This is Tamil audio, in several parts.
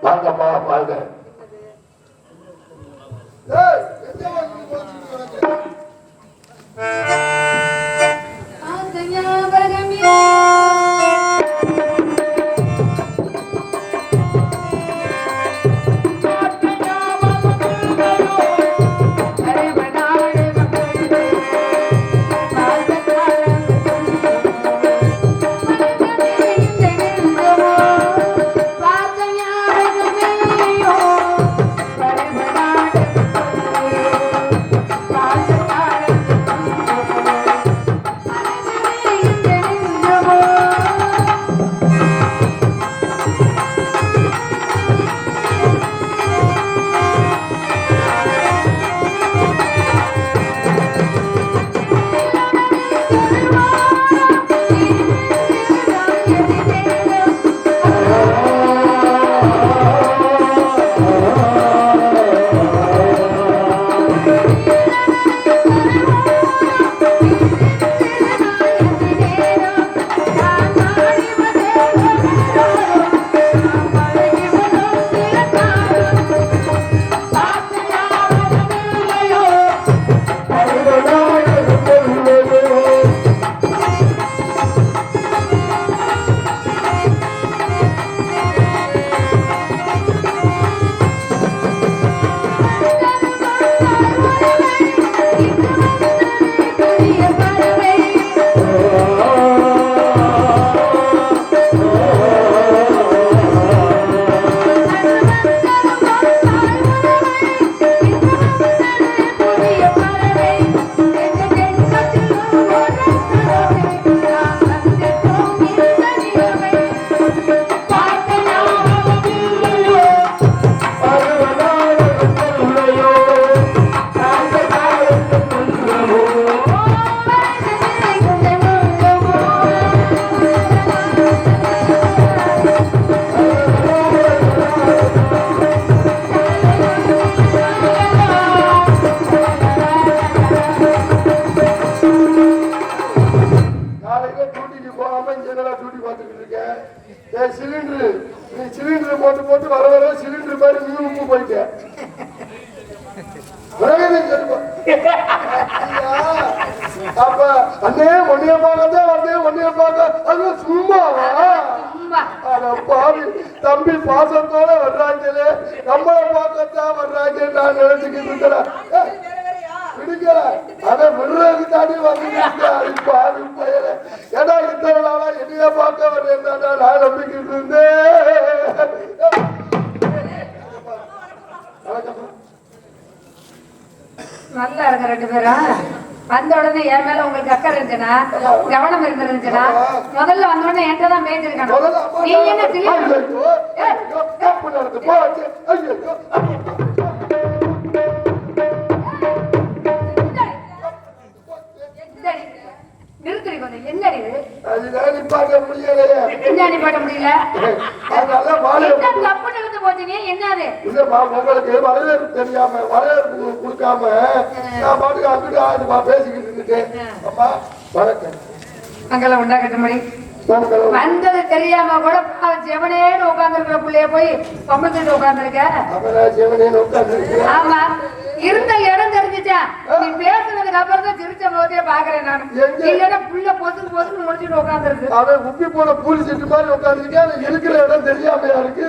வாங்கம்மா வாங்க. சிலிண்டர் போட்டு போட்டு வர வர சிலிண்டர் மாதிரி நீ உப்பு போயிட்ட. அப்ப அண்ணே ஒன்னைய பார்க்கதான் அண்ணே ஒன்னைய பார்க்க அது சும்மாவா? பாவி தம்பி பாசத்தோட வர்றாங்களே, நம்மள பார்க்கத்தான் வர்றாங்க நான் நினைச்சுக்கிட்டு இருக்கிறேன். விடுக்கல அதை விடுறதுக்கு தாண்டி வந்து பாவி பையல. ஏன்னா இத்தனை நாளா என்னைய பார்க்க வர்றேன் நான் நம்பிக்கிட்டு இருந்தேன். நல்லா இருக்க ரெண்டு பேரும். வந்த உடனே என் மேல உங்களுக்கு அக்கறை இருந்துச்சுன்னா, கவனம் இருந்துச்சுன்னா, முதல்ல வந்த உடனே என்கிட்ட தான் பேசிருக்கணும். நீ என்ன நிறுத்தி கொஞ்சம் என்னடி நிப்பாட்ட முடியல. என்ன நிப்பாட்ட முடியல? தப்பு நிறுத்த போச்சு. நீ என்னது உங்களுக்கு வரவேற்பு தெரியாம வரவேற்பு கொடுக்காம நான் பாட்டுக்கு அங்கிட்டு பேசிக்கிட்டு இருந்துட்டேன். அம்மா வணக்கம். அங்கெல்லாம் உண்டாக்கட்டும்படி வந்தது தெரியாம கூட ஜெவனேன்னு உட்கார்ந்து இருக்கிற பிள்ளைய போய் பொம்பளை உட்கார்ந்துருக்க. ஆமா, இருந்த இடம் தெரிஞ்சுச்சா? நீ பேசுனதுக்கு அப்புறம் தான் சிரிச்ச போதே பாக்குறேன் நான். இல்லன்னா புள்ள பொசுக்கு பொசுக்கு முடிச்சுட்டு உட்காந்துருக்கு. அவன் உப்பி போன பூலி சீட்டு மாதிரி உட்காந்துருக்கேன். இருக்கிற இடம் தெரியாமையா இருக்கு?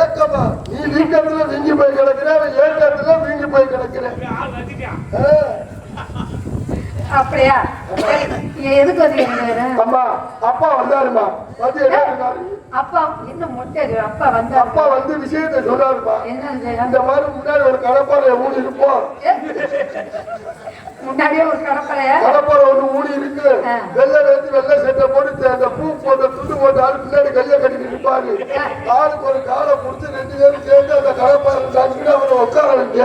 ஏக்கமா நீ வீக்கத்துல வீங்கி போய் கிடக்குற, ஏக்கத்துல வீங்கி போய் கிடக்குற. அப்படியா? எதுக்கு வந்து அம்மா அப்பா வந்தாருமா. வந்து அப்பா என்ன மொட்டை அப்பா வந்து அப்பா வந்து விஷயத்தை சொன்னாருமா. என்ன இந்த மாதிரி முன்னாடி ஒரு கடப்பாறை ஊடி இருப்போம். முன்னாடியே ஒரு கடப்பாறைய கடப்பாறை ஒண்ணு ஊடி இருக்கு. வெள்ளை எடுத்து வெள்ளை சட்டை போட்டு அந்த பூ போட்ட துண்டு போட்ட ஆள் பின்னாடி கையை கட்டிட்டு இருப்பாரு. ஆளுக்கு ஒரு காலை புடிச்சு 2 பேரும் சேர்ந்து அந்த கடப்பாறை தாங்கிட்டு அவரை உட்கார வைக்க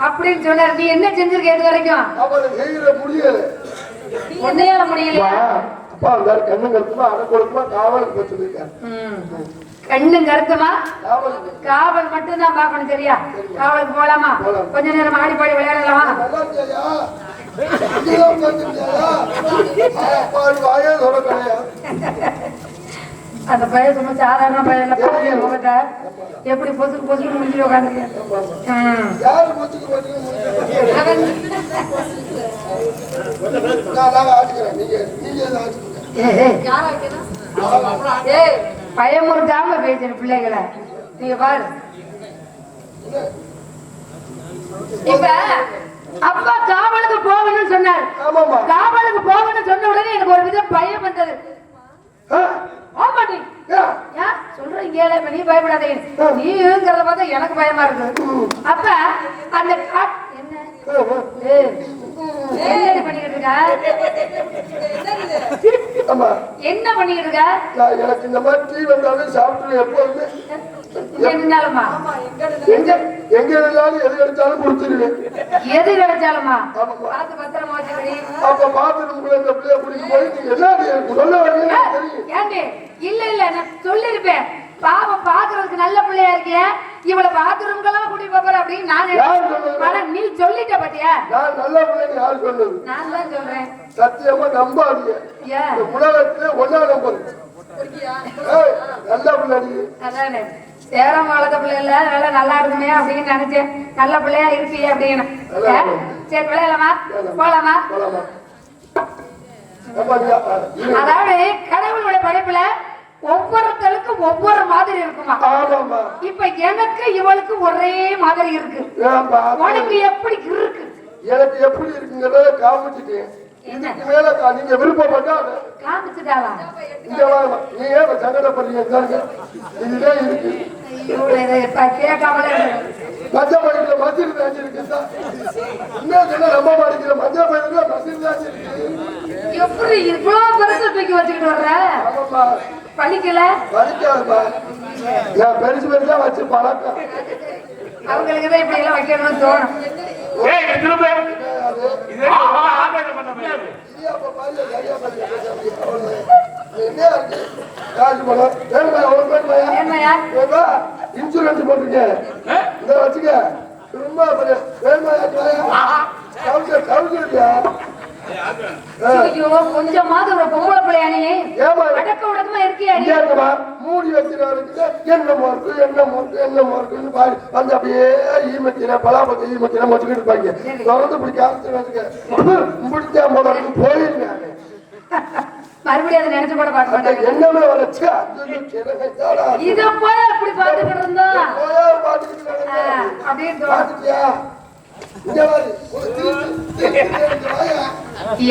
அப்படின்னு சொன்னார். நீ என்ன செஞ்சிருக்க இது வரைக்கும்? அவரை செய்யற முடியல. என்னையால முடியலையா? அப்பா வந்தாரு. கண்ணும் கருத்துமா அடக்கொழுக்குமா காவலுக்கு வச்சிருக்காரு. கண்ணும் கருத்துமா காவல் மட்டும் தான் பாக்கணும். சரியா? காவலுக்கு போலாமா? கொஞ்ச நேரம் ஆடி பாடி விளையாடலாமா? அந்த பையன் சும்மா சாதாரண பையன்ல பாருங்க முகத்தை எப்படி பொசுக்கு பொசுக்கு முடிஞ்சு உட்காந்துருக்கேன். யாரு மூச்சுக்கு மூச்சுக்கு நான் ஆச்சுக்கிறேன். நீங்க ஆச்சுக்கிறேன். பயமுறுத்தாம பேசுற பிள்ளைகளை நீங்க பாரு. இப்ப அப்பா காவலுக்கு போகணும்னு சொன்னாரு. காவலுக்கு போகணும்னு சொன்ன உடனே எனக்கு ஒரு விதம் பயம் வந்தது. சொல்றீங்க நீ பயப்படாதே, நீங்கிறத பார்த்தா எனக்கு பயமா இருக்கு. அப்ப அந்த என்ன பண்ணிக்கிட்டு இருக்கா? என்ன பண்ணிக்கிட்டு இருக்கா? எனக்கு இந்த மாதிரி டீ வந்தாலும் சாப்பிட்டு எப்போதுமே என்னாலுமா எங்க இருந்தாலும் எது கிடைச்சாலும் கொடுத்துருவேன். எது கிடைச்சாலுமா பார்த்து பத்திரமா வச்சுக்கடி. அப்ப பாத்துருக்குள்ள இந்த பிள்ளைய குடிக்கும் போது நீங்க என்ன சொல்ல வரீங்க? ஏண்டி இல்ல இல்ல நான் சொல்லிருப்பேன். பாவம் பாக்குறதுக்கு நல்ல பிள்ளையா இருக்கிய, இவளை பாத்ரூம்கெல்லாம் கூட்டி போற அப்படின்னு நான் நீ சொல்லிட்ட பாத்தியா? நான் நல்ல பிள்ளைங்க யாரு சொன்னது? நான் தான் சொல்றேன். சத்தியமா நம்பாதீங்க. உலகத்துல ஒன்னா நம்பர் நல்ல பிள்ளை. அதானே சேரம் வளர்த்த பிள்ளைல நல்லா நல்லா இருக்குமே அப்படின்னு நினைச்சேன். நல்ல பிள்ளையா இருப்பியே அப்படின்னு. சரி விளையாடலாமா? போலாமா? அதாவது கடவுளுடைய படைப்புல ஒவ்வொருத்தருக்கும் ஒவ்வொரு மாதிரி இருக்குமா. இப்ப எனக்கு இவளுக்கு ஒரே மாதிரி இருக்கு. உனக்கு எப்படி இருக்கு? எனக்கு எப்படி இருக்குங்கிறத காமிச்சுட்டேன். இதுக்கு மேல நீங்க விருப்பப்பட்டா காமிச்சுட்டாளா? இங்க வாங்க. நீ ஏன் சங்கடப்படுறீங்க? இதுதான் இருக்கு. கேட்காமலே மஞ்சள் பயிர்ல மசிறு தாஞ்சி இருக்கு. இன்னும் ரொம்ப மாடிக்கிற மஞ்சள் பயிர்ல மசிறு தாஞ்சி இருக்கு. எப்படி இவ்வளவு பெருசு தூக்கி வச்சுக்கிட்டு வர்ற? பழிக்கல பழிக்காதுப்பா. நான் பெருசு பெருசா வச்சு பழக்கம். அவங்களுக்கு தான் இப்படி எல்லாம் வைக்கணும்னு தோணும். இன்சூரன்ஸ் போட்டிருக்கேன் இந்த வச்சுக்க. ரொம்ப கொஞ்சமாவது ஒரு பொம்பளை பிள்ளையானே அடக்க உடக்கமா இருக்கியா? மூடி வச்சிருக்க என்ன மோர்க்கு என்ன மோர்க்கு என்ன மோர்க்குன்னு பாரு வந்து அப்படியே ஈமத்தின பலாபத்தி ஈமத்தின வச்சுக்கிட்டு இருப்பாங்க. தொடர்ந்து இப்படி காமிச்சு வச்சுக்க முடிச்சா முதல்ல போயிருக்காங்க. மறுபடியும் அதை நினைச்சு கூட பார்க்க மாட்டாங்க. என்னமே வளர்ச்சி இத போய் அப்படி பாத்துக்கிட்டு இருந்தோம் அப்படின்னு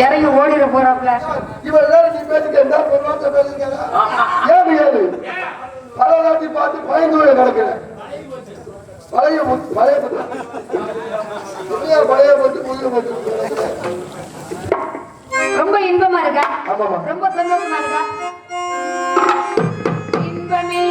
இறங்கி ஓடிட போறாப்ல. நீ பேசுங்க ஏன் பல நாட்டி பார்த்து பயந்து கிடக்குற பழைய பழைய பழைய பட்டு புதிய ரொம்ப இன்பமா இருக்கா? ரொம்ப சந்தோஷமா இருக்கா? இன்பமே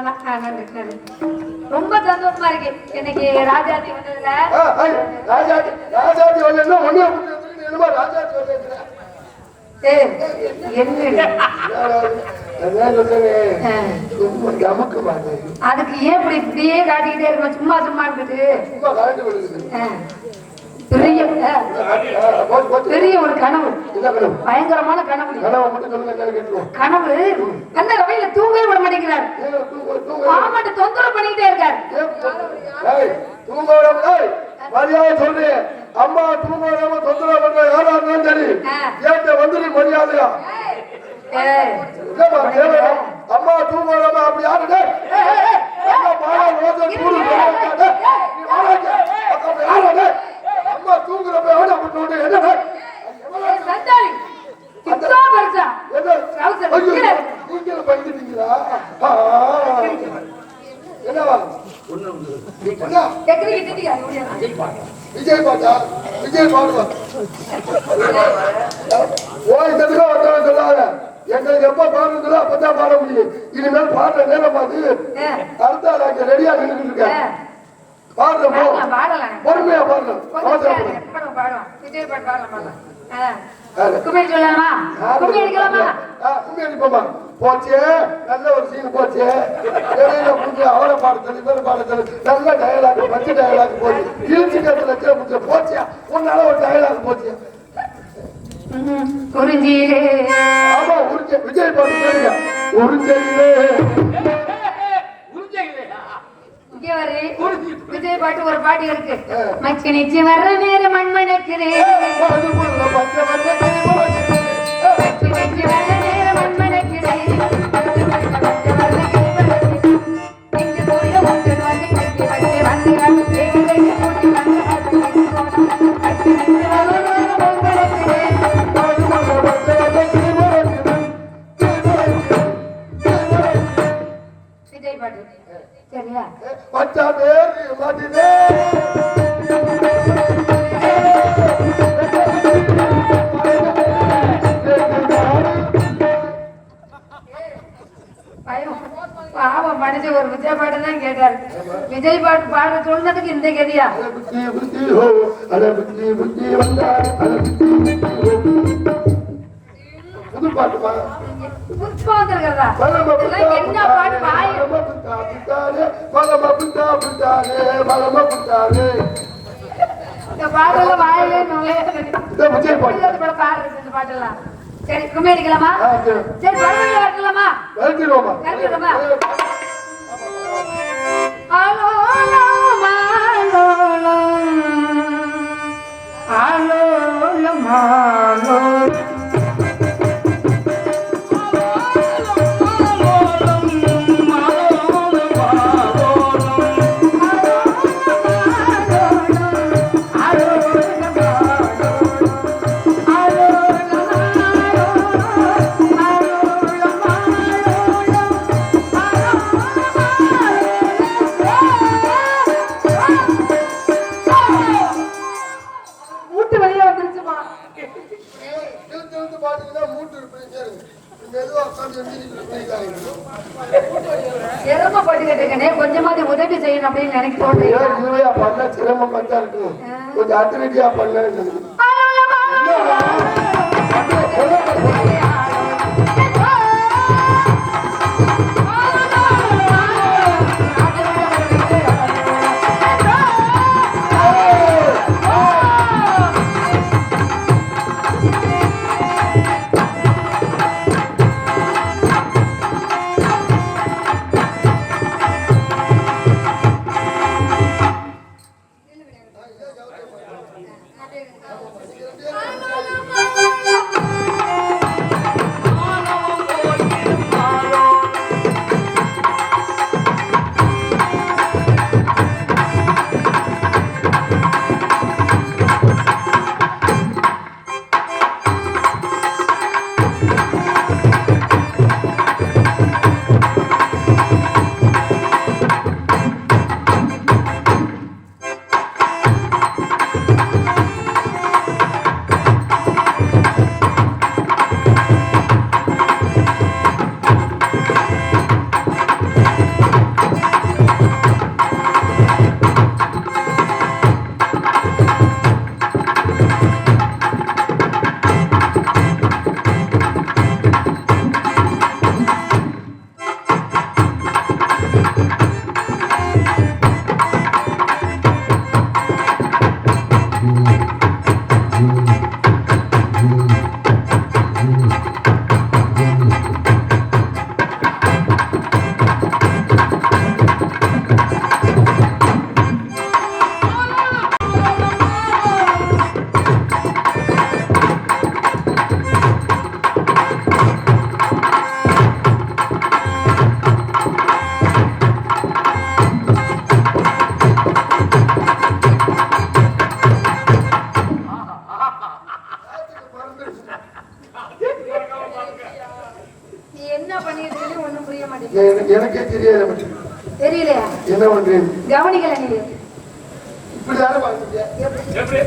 அவ்வளவுதான். நன்றி நன்றி. ரொம்ப சந்தோஷமா இருக்கு இன்னைக்கு ராஜாத்தி வந்ததுல. ராஜாத்தி வரலன்னா ஒண்ணு என்னமா ராஜாத்தி வரல அதுக்கு ஏன் இப்படி இப்படியே காட்டிக்கிட்டே இருக்கணும்? சும்மா சும்மா இருக்குது. பெரிய ஒரு கனவு, பயங்கரமான கனவு. கனவு அந்த ரவையில தூங்கவே விட மாட்டேங்கிறார். மாமாட்ட தொந்தரவு பண்ணிக்கிட்டே இருக்காரு. மரியாதை சொல்லு. அம்மா தூங்க விடாம தொந்தரவு பண்ற யாரா இருந்தாலும் சரி ஏன் வந்துரு மரியாதையா. அம்மா தூங்க விடாம அப்படி யாரு அம்மா தூங்குறப்ப என்ன பயந்துட்டீங்களா? என்னவா விஜய் பாட்டா? விஜய் பாடுவா ஓய் தெலுங்கா வந்தாலும் சொல்லாத. எங்களுக்கு எப்ப பாடுறதுல அப்பதான் பாட முடியும். இனிமேல் பாடுற நேரம் பார்த்து அடுத்த நாங்க ரெடியா நின்றுட்டு இருக்கேன். பாடுறோம் பொறுமையா பாடுறோம். விஜய் பாட்டு பாடலாம். கும்மி சொல்லலாமா? கும்மி அடிக்கலாமா? கும்மி அடிப்போமா? போச்சு, நல்ல ஒரு சீன் போச்சு. அவரை பாடுறது இவரை பாடுறது நல்ல டயலாக், பச்சை டயலாக் போச்சு. இழுச்சி நேரத்துல போச்சியா உன்னால ஒரு டயலாக் போச்சு. குறிஞ்சியிலே ஆமா உரிஞ்ச விஜய் பாட்டு கேளுங்க. உரிஞ்சையிலே விஜய் பாட்டு ஒரு பாட்டு இருக்கு. மச்சி நிச்சு வர்ற நேரம் மண்மணக்கிறேன். விஜய் பாட்டு சரியா? பச்சா பேரு மாட்டினே பாவம் மனுஷன் ஒரு விஜய் பாட்டு தான் கேட்டாரு. விஜய் பாட்டு பாட சொன்னதுக்கு இந்த கதியா? புது பாட்டுமா? புதுப்பா வந்திருக்கிறதா? என்ன பாட்டு? இந்த பாடெல்லாம் வாயிலே நுழையாது. பாடுறது இந்த பாட்டெல்லாம். சரி கும்மி அடிக்கலாமா? சரி பரவாயில்ல வரலாமா? வரலாமா? ஆலோலம் ஆலோலம் ஆலோலம் கொஞ்சமாவது உதவி செய்யணும் அப்படின்னு நினைக்க தோணுது. சிரமம் பண்ணா இருக்கு. கொஞ்சம் அத்திரடியா பண்ண நீ என்ன பண்ணிட்டு இருக்கீங்க ஒண்ணும் புரிய மாட்டேங்குது. எனக்கே தெரியல. தெரியலையா? என்ன பண்றீங்க? கவனிக்கல நீ. இப்படி தானே பாக்குறீங்க? எப்படி?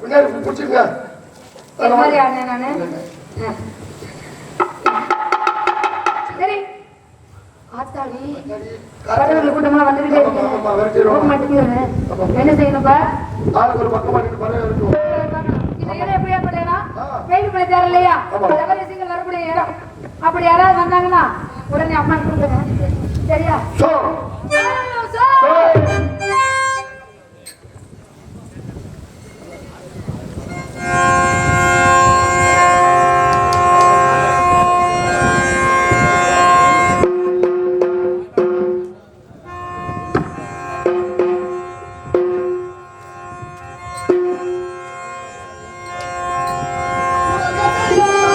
பின்னாடி பிடிச்சிருங்க. சரி ஆத்தாடி கடவுள் கூட்டமா வந்துகிட்டே இருக்கு. என்ன செய்யணும்பா? ஆளுக்கு ஒரு பக்கம் பண்ணிட்டு பறவை இருக்கும். எப்படியா பண்ணா வெயில் பண்ண தேவை இல்லையா? தவறு வரக்கூடிய இடம். அப்படி யாராவது வந்தாங்கன்னா உடனே அம்மா கொடுங்க. சரியா?